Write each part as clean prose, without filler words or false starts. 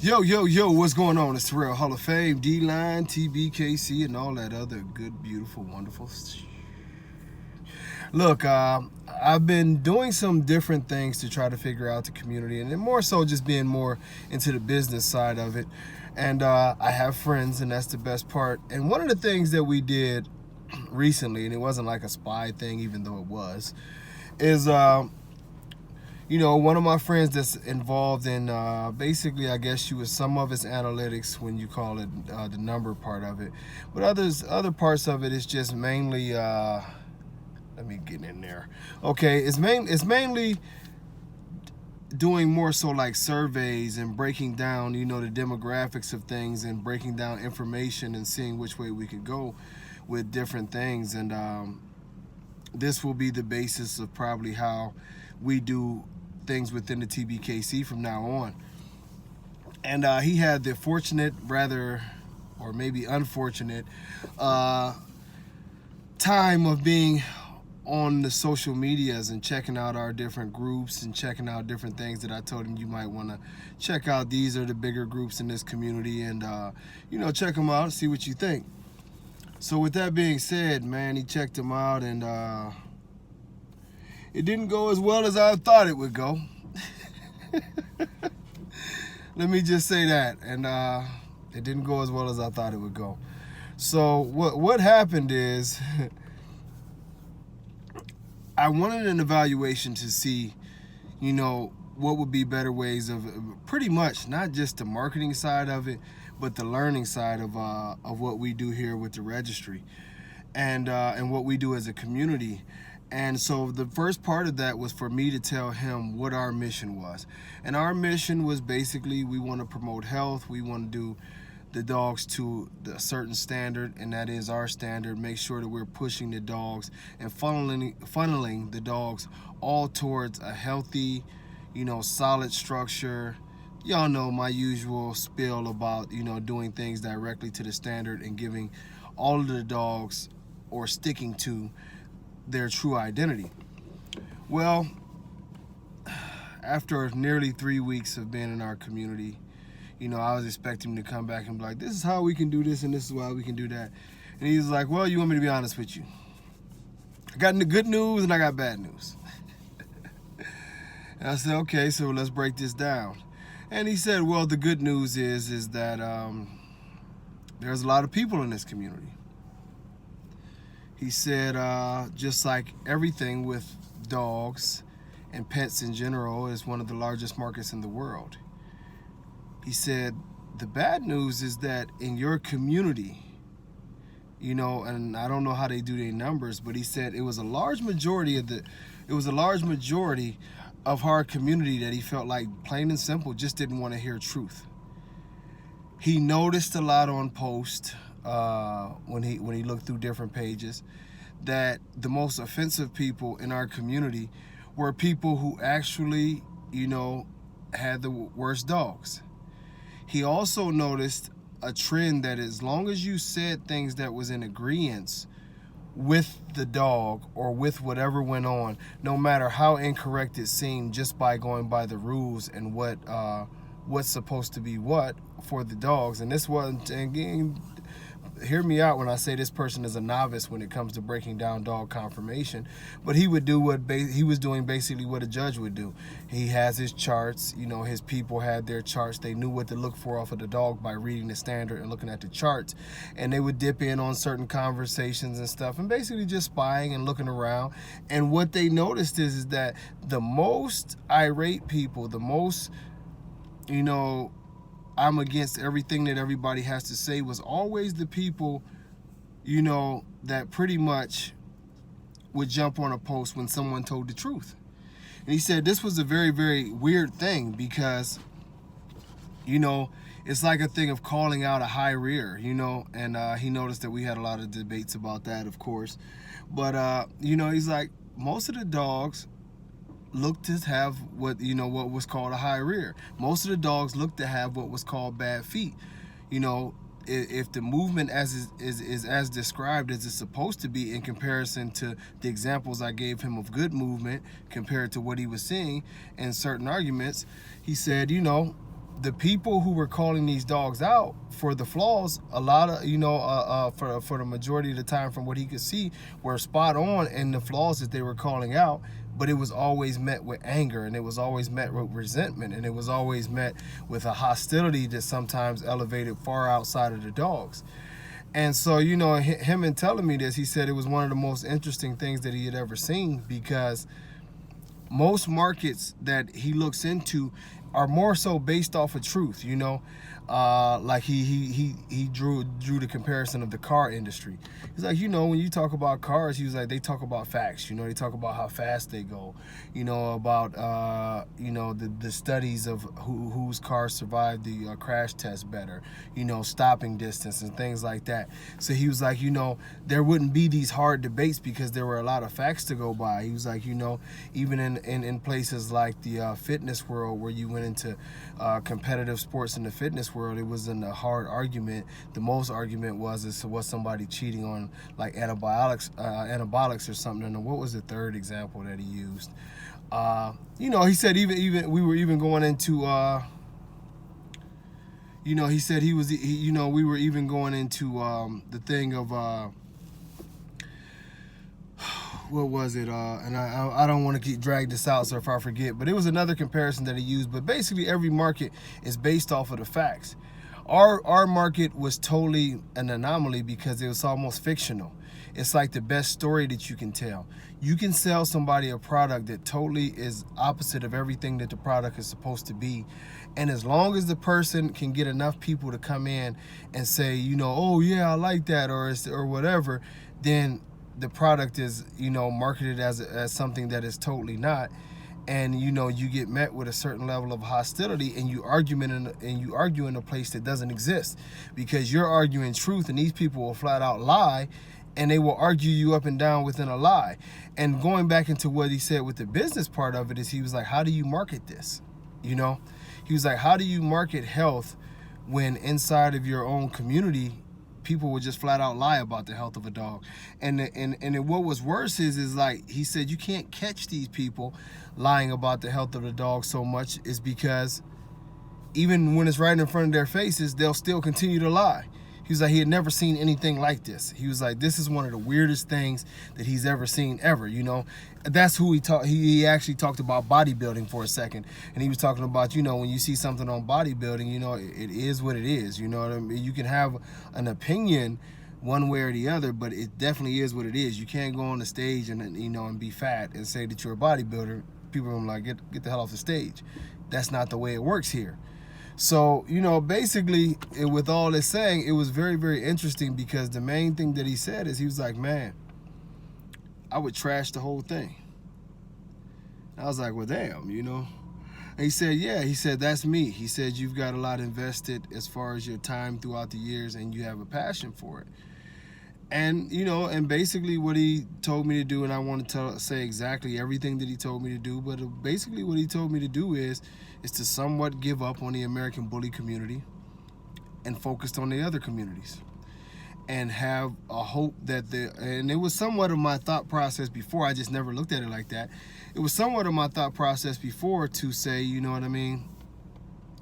Yo, what's going on? It's Terrell Hall of Fame, D-Line, TBKC, and all that other good, beautiful, wonderful Look, I've been doing some different things to try to figure out the community, and then more so just being more into the business side of it. And I have friends, and that's the best part. And one of the things that we did recently, and it wasn't like a spy thing, even though it was, is one of my friends that's involved in basically, I guess you would some of it's analytics when you call it the number part of it, but other parts of it is just mainly. Let me get in there. Okay, it's mainly doing more so like surveys and breaking down, the demographics of things and breaking down information and seeing which way we could go with different things. And this will be the basis of probably how we do things within the TBKC from now on. And he had the fortunate, rather, or maybe unfortunate, time of being on the social medias and checking out our different groups and checking out different things that I told him you might want to check out. These are the bigger groups in this community, and check them out and see what you think. So with that being said, man, he checked them out, and it didn't go as well as I thought it would go. Let me just say that. And it didn't go as well as I thought it would go. So what happened is I wanted an evaluation to see, what would be better ways of pretty much not just the marketing side of it, but the learning side of what we do here with the registry and what we do as a community. And so the first part of that was for me to tell him what our mission was. And our mission was basically we want to promote health. We want to do the dogs to a certain standard, and that is our standard. Make sure that we're pushing the dogs and funneling the dogs all towards a healthy, solid structure. Y'all know my usual spiel about, doing things directly to the standard and giving all of the dogs, or sticking to their true identity. Well, after nearly 3 weeks of being in our community, I was expecting him to come back and be like, this is how we can do this and this is why we can do that. And he was like, well, you want me to be honest with you? I got the good news and I got bad news. And I said, okay, so let's break this down. And he said, well, the good news is that there's a lot of people in this community. He said, just like everything with dogs and pets in general, is one of the largest markets in the world. He said, the bad news is that in your community, and I don't know how they do their numbers, but he said it was a large majority of our community that he felt like, plain and simple, just didn't want to hear truth. He noticed a lot on posts when he looked through different pages that the most offensive people in our community were people who actually, had the worst dogs. He also noticed a trend that as long as you said things that was in agreement with the dog or with whatever went on, no matter how incorrect it seemed, just by going by the rules and what's supposed to be what for the dogs. And this wasn't, again, hear me out when I say this person is a novice when it comes to breaking down dog conformation, but he would do he was doing basically what a judge would do. He has his charts, his people had their charts. They knew what to look for off of the dog by reading the standard and looking at the charts, and they would dip in on certain conversations and stuff and basically just spying and looking around. And what they noticed is that the most irate people, the most, I'm against everything that everybody has to say, was always the people, that pretty much would jump on a post when someone told the truth. And he said this was a very, very weird thing because, it's like a thing of calling out a high rear, and he noticed that we had a lot of debates about that, of course. But, he's like, most of the dogs looked to have what was called a high rear. Most of the dogs looked to have what was called bad feet. If the movement is as described as it's supposed to be in comparison to the examples I gave him of good movement compared to what he was seeing in certain arguments, he said, the people who were calling these dogs out for the flaws, a lot of, for the majority of the time, from what he could see, were spot on in the flaws that they were calling out. But it was always met with anger, and it was always met with resentment, and it was always met with a hostility that sometimes elevated far outside of the dogs. And so, him in telling me this, he said it was one of the most interesting things that he had ever seen, because most markets that he looks into are more so based off of truth, like he drew the comparison of the car industry. He's like, when you talk about cars, he was like, they talk about facts, they talk about how fast they go, about the studies of whose cars survived the crash test better, stopping distance and things like that. So he was like, there wouldn't be these hard debates because there were a lot of facts to go by. He was like, even in places like the fitness world, where you went into competitive sports in the fitness world, it wasn't a hard argument. The most argument was somebody cheating on like anabolics or something. And what was the third example that he used? He said even we were even going into he said we were even going into the thing of what was it? And I don't want to keep drag this out, so if I forget, but it was another comparison that he used. But basically, every market is based off of the facts. Our market was totally an anomaly because it was almost fictional. It's like the best story that you can tell. You can sell somebody a product that totally is opposite of everything that the product is supposed to be. And as long as the person can get enough people to come in and say, oh yeah, I like that, or whatever, then the product is, marketed as something that is totally not. And you get met with a certain level of hostility, and you argue in a place that doesn't exist, because you're arguing truth, and these people will flat out lie, and they will argue you up and down within a lie. And going back into what he said with the business part of it is, he was like, how do you market this? He was like, how do you market health when inside of your own community people would just flat out lie about the health of a dog? And what was worse is like he said, you can't catch these people lying about the health of the dog so much, is because even when it's right in front of their faces, they'll still continue to lie. He was like, he had never seen anything like this. He was like, this is one of the weirdest things that he's ever seen ever. That's who he talked. He actually talked about bodybuilding for a second, and he was talking about, when you see something on bodybuilding, it is what it is. You know what I mean? You can have an opinion one way or the other, but it definitely is what it is. You can't go on the stage and and be fat and say that you're a bodybuilder. People are like, get the hell off the stage. That's not the way it works here. So, basically, with all this saying, it was very, very interesting, because the main thing that he said is, he was like, man, I would trash the whole thing. I was like, well, damn, And he said, yeah, he said, that's me. He said, you've got a lot invested as far as your time throughout the years, and you have a passion for it. And, and basically what he told me to do, and I want to say exactly everything that he told me to do, but basically what he told me to do is to somewhat give up on the American bully community and focused on the other communities, and have a hope that and it was somewhat of my thought process before. I just never looked at it like that. It was somewhat of my thought process before to say, you know what I mean?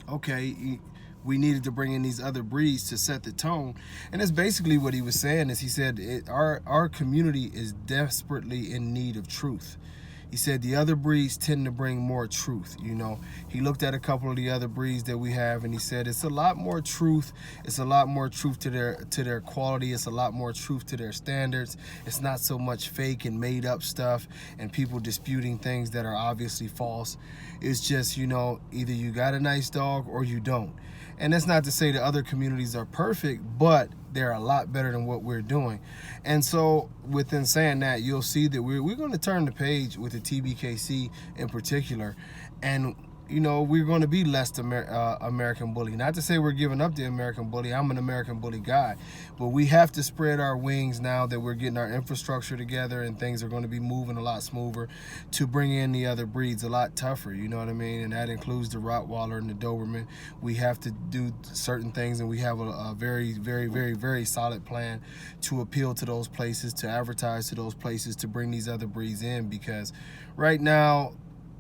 Okay, we needed to bring in these other breeds to set the tone. And that's basically what he was saying. Is he said our community is desperately in need of truth. He said the other breeds tend to bring more truth. He looked at a couple of the other breeds that we have, and he said it's a lot more truth. It's a lot more truth to their quality. It's a lot more truth to their standards. It's not so much fake and made up stuff and people disputing things that are obviously false. It's just, either you got a nice dog or you don't. And that's not to say the other communities are perfect, but they're a lot better than what we're doing. And so within saying that, you'll see that we're going to turn the page with the TBKC in particular. And we're going to be less American bully. Not to say we're giving up the American bully. I'm an American bully guy. But we have to spread our wings now that we're getting our infrastructure together and things are going to be moving a lot smoother, to bring in the other breeds a lot tougher, you know what I mean? And that includes the Rottweiler and the Doberman. We have to do certain things, and we have a very, very, very, very solid plan to appeal to those places, to advertise to those places, to bring these other breeds in, because right now,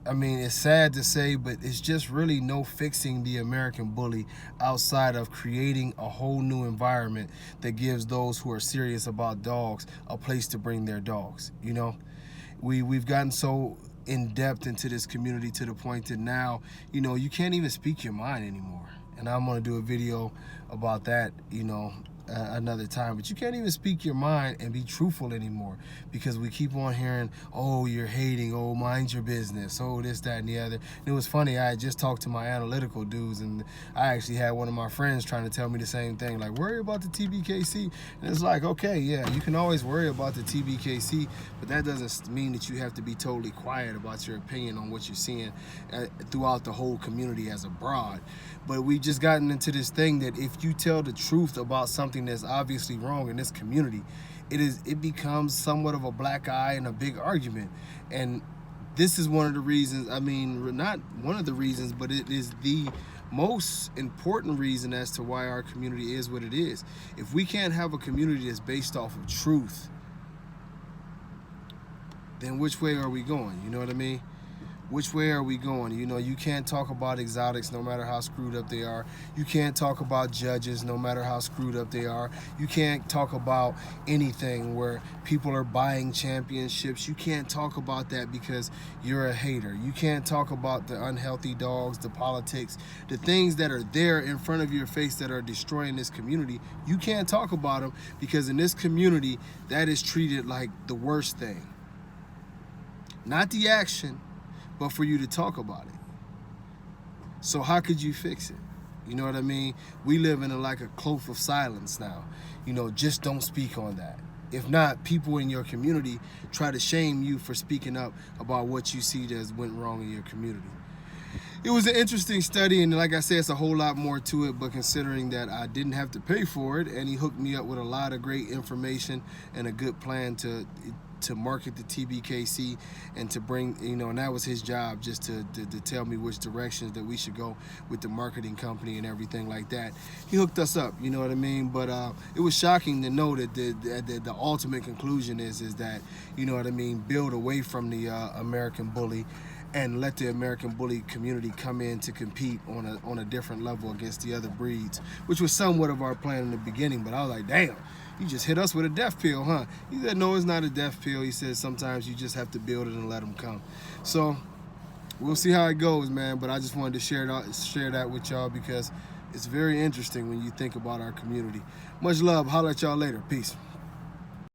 I mean, it's sad to say, but it's just really no fixing the American bully outside of creating a whole new environment that gives those who are serious about dogs a place to bring their dogs. You know, we've gotten so in depth into this community to the point that now, you know, you can't even speak your mind anymore. And I'm gonna do a video about that, you know, another time. But you can't even speak your mind and be truthful anymore, because we keep on hearing, oh, you're hating, oh, mind your business, oh, this, that, and the other. And it was funny, I had just talked to my analytical dudes, and I actually had one of my friends trying to tell me the same thing, like, worry about the TBKC. And it's like, okay, yeah, you can always worry about the TBKC, but that doesn't mean that you have to be totally quiet about your opinion on what you're seeing throughout the whole community as a broad. But we've just gotten into this thing that if you tell the truth about something that's obviously wrong in this community, it becomes somewhat of a black eye and a big argument. And this is one of the reasons, I mean, not one of the reasons, but it is the most important reason as to why our community is what it is. If we can't have a community that's based off of truth, then which way are we going? You know what I mean? Which way are we going? You know, you can't talk about exotics no matter how screwed up they are. You can't talk about judges no matter how screwed up they are. You can't talk about anything where people are buying championships. You can't talk about that because you're a hater. You can't talk about the unhealthy dogs, the politics, the things that are there in front of your face that are destroying this community. You can't talk about them because in this community, that is treated like the worst thing. Not the action, but for you to talk about it. So how could you fix it? You know what I mean? We live in like a cloak of silence now. You know, just don't speak on that. If not, people in your community try to shame you for speaking up about what you see that went wrong in your community. It was an interesting study, and like I said, it's a whole lot more to it, but considering that I didn't have to pay for it, and he hooked me up with a lot of great information and a good plan to market the TBKC and to bring, you know, and that was his job, just to tell me which directions that we should go with the marketing company and everything like that. He hooked us up, you know what I mean? But it was shocking to know that the ultimate conclusion is that, you know what I mean, build away from the American bully and let the American bully community come in to compete on a different level against the other breeds, which was somewhat of our plan in the beginning. But I was like, damn, you just hit us with a death pill, huh? He said, no, it's not a death pill. He said, sometimes you just have to build it and let them come. So we'll see how it goes, man. But I just wanted to share that with y'all because it's very interesting when you think about our community. Much love. Holla at y'all later. Peace.